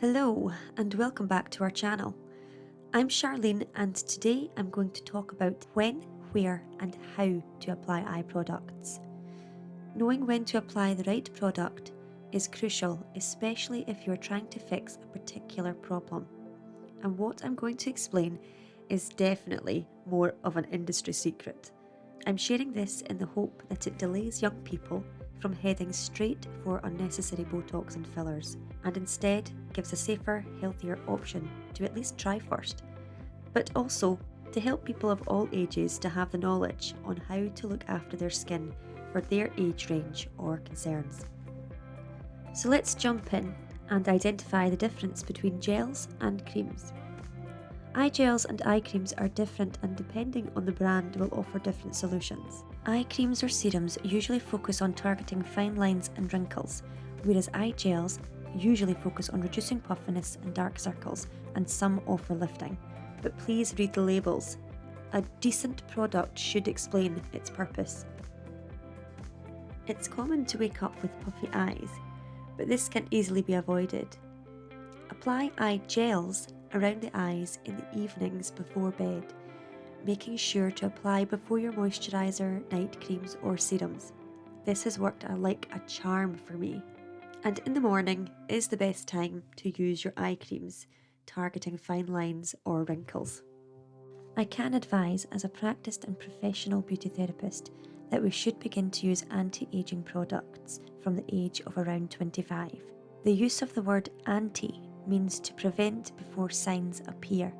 Hello and welcome back to our channel. I'm Charlene and today I'm going to talk about when, where and how to apply eye products. Knowing when to apply the right product is crucial, especially if you're trying to fix a particular problem. And what I'm going to explain is definitely more of an industry secret. I'm sharing this in the hope that it delays young people from heading straight for unnecessary Botox and fillers, and instead gives a safer, healthier option to at least try first, but also to help people of all ages to have the knowledge on how to look after their skin for their age range or concerns. So let's jump in and identify the difference between gels and creams. Eye gels and eye creams are different and depending on the brand will offer different solutions. Eye creams or serums usually focus on targeting fine lines and wrinkles, whereas eye gels usually focus on reducing puffiness and dark circles, and some offer lifting. But please read the labels. A decent product should explain its purpose. It's common to wake up with puffy eyes, but this can easily be avoided. Apply eye gels around the eyes in the evenings before bed, making sure to apply before your moisturiser, night creams or serums. This has worked like a charm for me. And in the morning is the best time to use your eye creams, targeting fine lines or wrinkles. I can advise as a practiced and professional beauty therapist that we should begin to use anti-aging products from the age of around 25. The use of the word anti means to prevent before signs appear.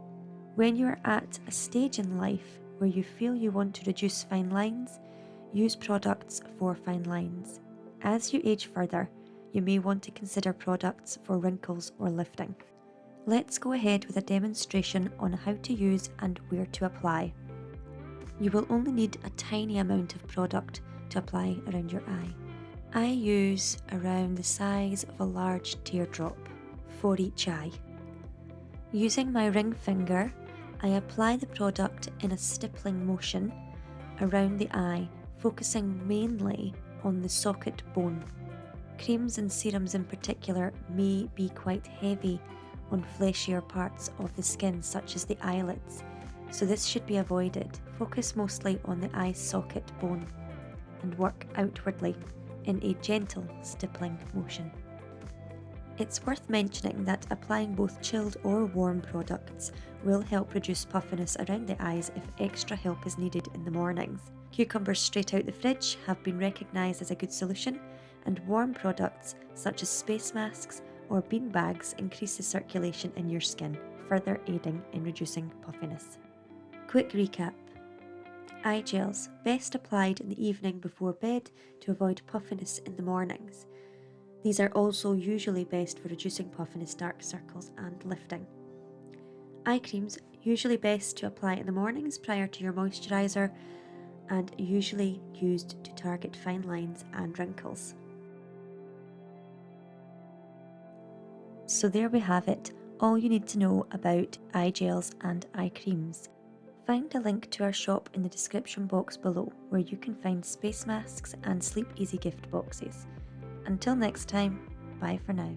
When you are at a stage in life where you feel you want to reduce fine lines, use products for fine lines. As you age further, you may want to consider products for wrinkles or lifting. Let's go ahead with a demonstration on how to use and where to apply. You will only need a tiny amount of product to apply around your eye. I use around the size of a large teardrop for each eye. Using my ring finger, I apply the product in a stippling motion around the eye, focusing mainly on the socket bone. Creams and serums in particular may be quite heavy on fleshier parts of the skin such as the eyelids, so this should be avoided. Focus mostly on the eye socket bone and work outwardly in a gentle stippling motion. It's worth mentioning that applying both chilled or warm products will help reduce puffiness around the eyes if extra help is needed in the mornings. Cucumbers straight out the fridge have been recognised as a good solution, and warm products such as space masks or bean bags increase the circulation in your skin, further aiding in reducing puffiness. Quick recap. Eye gels best applied in the evening before bed to avoid puffiness in the mornings. These are also usually best for reducing puffiness, dark circles and lifting. Eye creams usually best to apply in the mornings prior to your moisturiser and usually used to target fine lines and wrinkles. So there we have it, all you need to know about eye gels and eye creams. Find a link to our shop in the description box below where you can find space masks and Sleep Easy gift boxes. Until next time, bye for now.